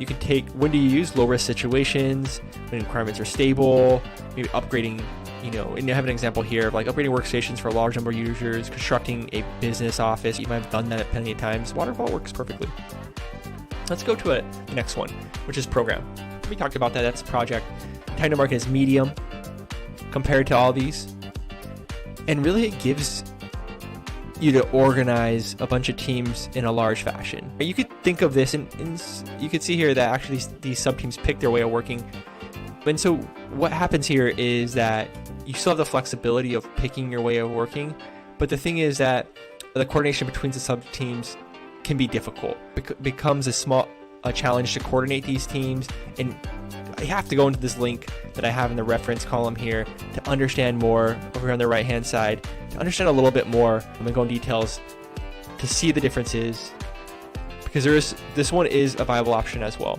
You can take when to use low risk situations, when requirements are stable, maybe upgrading, and you have an example here of like upgrading workstations for a large number of users, constructing a business office. You might have done that plenty of times. Waterfall works perfectly. Let's go to the next one, which is program. We talked about that. That's a project. Time to market is medium compared to all these. And really it gives you to organize a bunch of teams in a large fashion. You could think of this and you could see here that actually these sub-teams pick their way of working. And so what happens here is that you still have the flexibility of picking your way of working, but the thing is that the coordination between the sub-teams can be difficult. It becomes a challenge to coordinate these teams, and I have to go into this link that I have in the reference column here to understand more over here on the right hand side, to understand a little bit more. I'm gonna go in details to see the differences, because this one is a viable option as well.